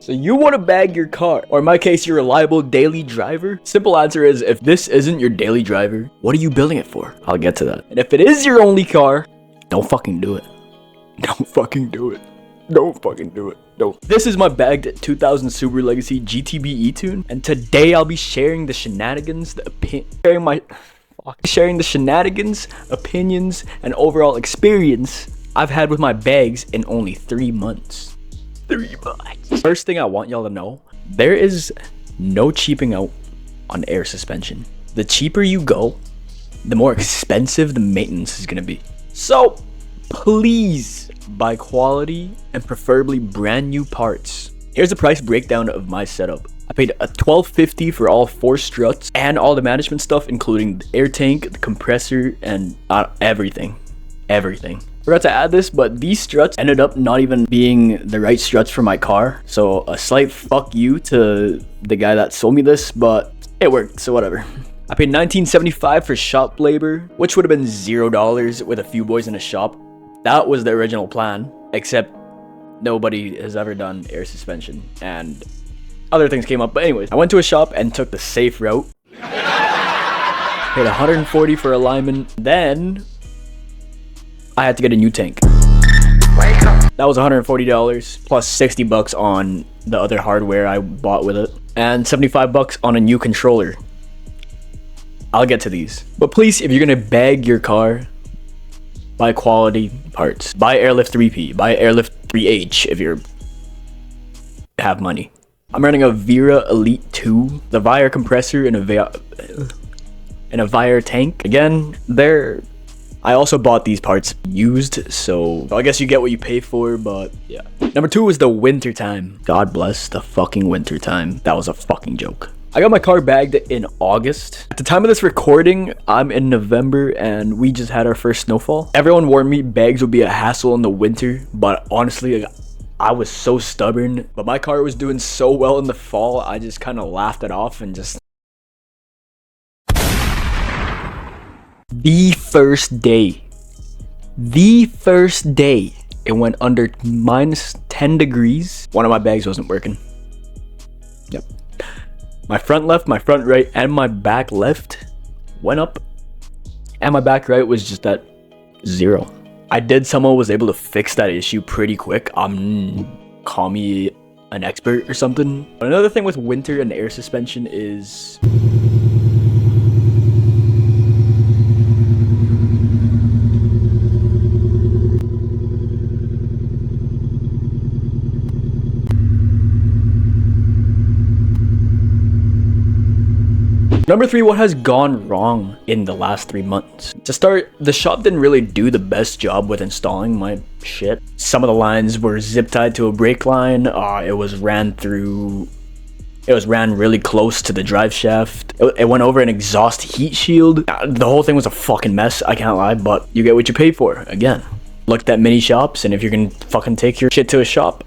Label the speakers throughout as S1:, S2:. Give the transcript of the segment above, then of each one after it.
S1: So you want to bag your car, or in my case, your reliable daily driver? Simple answer is, if this isn't your daily driver, what are you building it for? I'll get to that. And if it is your only car, don't fucking do it. Don't fucking do it. Don't fucking do it. Don't. This is my bagged 2000 Subaru Legacy GTB E-Tune, and today I'll be sharing the shenanigans, sharing the shenanigans, opinions, and overall experience I've had with my bags in only 3 months. 3 months. First thing I want y'all to know, there is no cheaping out on air suspension. The cheaper you go, the more expensive the maintenance is gonna be. So please buy quality and preferably brand new parts. Here's the price breakdown of my setup. I paid a $12.50 for all 4 struts and all the management stuff, including the air tank, the compressor, and everything. Forgot to add this, but these struts ended up not even being the right struts for my car. So a slight fuck you to the guy that sold me this, but it worked, so whatever. I paid $19.75 for shop labor, which would have been $0 with a few boys in a shop. That was the original plan, except nobody has ever done air suspension and other things came up. But anyways, I went to a shop and took the safe route. Paid $140 for alignment. Then I had to get a new tank. That was $140 plus $60 on the other hardware I bought with it, and $75 on a new controller. I'll get to these. But please, if you're gonna bag your car, buy quality parts. Buy Airlift 3P, buy Airlift 3H if you have money. I'm running a Vera Elite 2, the Vire compressor and a Vire tank. Again, I also bought these parts used, so I guess you get what you pay for, but yeah. Number 2 is the winter time. God bless the fucking winter time. That was a fucking joke. I got my car bagged in August. At the time of this recording, I'm in November and we just had our first snowfall. Everyone warned me bags would be a hassle in the winter, but honestly, I was so stubborn. But my car was doing so well in the fall, I just kind of laughed it off and just... The first day, it went under -10 degrees. One of my bags wasn't working. Yep. My front left, my front right, and my back left went up. And my back right was just at 0. Someone was able to fix that issue pretty quick. Call me an expert or something. But another thing with winter and air suspension is... Number 3, what has gone wrong in the last 3 months? To start, the shop didn't really do the best job with installing my shit. Some of the lines were zip tied to a brake line. It was ran really close to the drive shaft. It went over an exhaust heat shield. The whole thing was a fucking mess, I can't lie, but you get what you pay for. Again, looked at many shops, and if you're gonna fucking take your shit to a shop,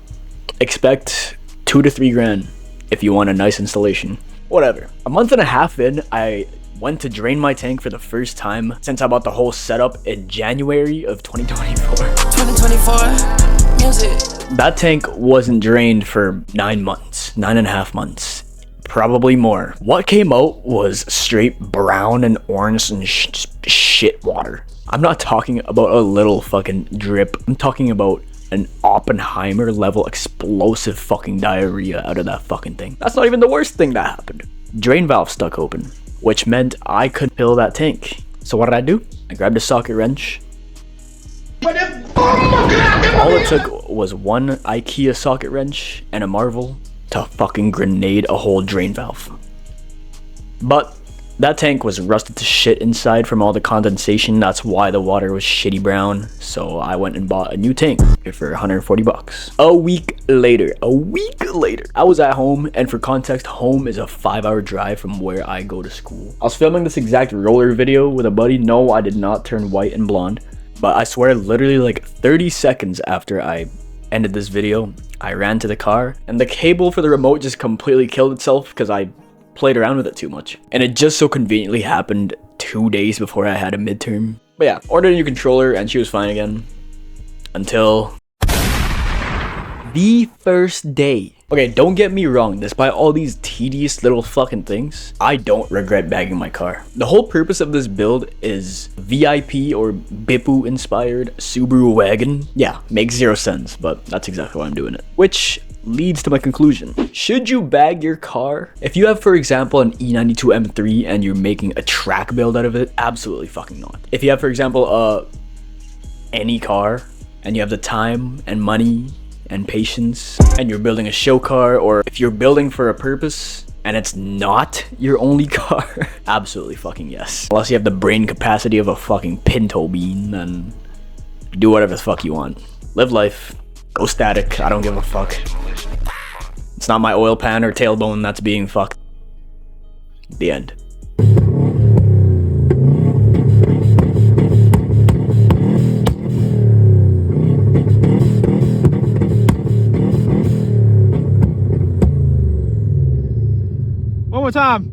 S1: expect 2 to 3 grand if you want a nice installation. Whatever. A month and a half in, I went to drain my tank for the first time since I bought the whole setup in January of 2024. 2024 music. That tank wasn't drained for 9 months, 9.5 months, probably more. What came out was straight brown and orange and shit water. I'm not talking about a little fucking drip. I'm talking about an Oppenheimer level explosive fucking diarrhea out of that fucking thing. That's not even the worst thing that happened. Drain valve stuck open, which meant I couldn't fill that tank. So what did I do? I grabbed a socket wrench. All it took was one IKEA socket wrench and a Marvel to fucking grenade a whole drain valve. But that tank was rusted to shit inside from all the condensation. That's why the water was shitty brown. So I went and bought a new tank for $140. A week later, I was at home, and for context, home is a 5-hour drive from where I go to school. I was filming this exact roller video with a buddy. No, I did not turn white and blonde, but I swear literally like 30 seconds after I ended this video, I ran to the car and the cable for the remote just completely killed itself because I played around with it too much. And it just so conveniently happened 2 days before I had a midterm. But yeah, ordered a new controller and she was fine again. Until the first day. Okay, don't get me wrong, despite all these tedious little fucking things, I don't regret bagging my car. The whole purpose of this build is VIP or Bippu inspired Subaru wagon. Yeah, makes zero sense, but that's exactly why I'm doing it. Which leads to my conclusion. Should you bag your car? If you have, for example, an E92 M3 and you're making a track build out of it, absolutely fucking not. If you have, for example, any car and you have the time and money and patience and you're building a show car, or if you're building for a purpose and it's not your only car, absolutely fucking yes. Unless you have the brain capacity of a fucking pinto bean, then do whatever the fuck you want. Live life. Go static. I don't give a fuck. It's not my oil pan or tailbone that's being fucked. The end.
S2: One more time.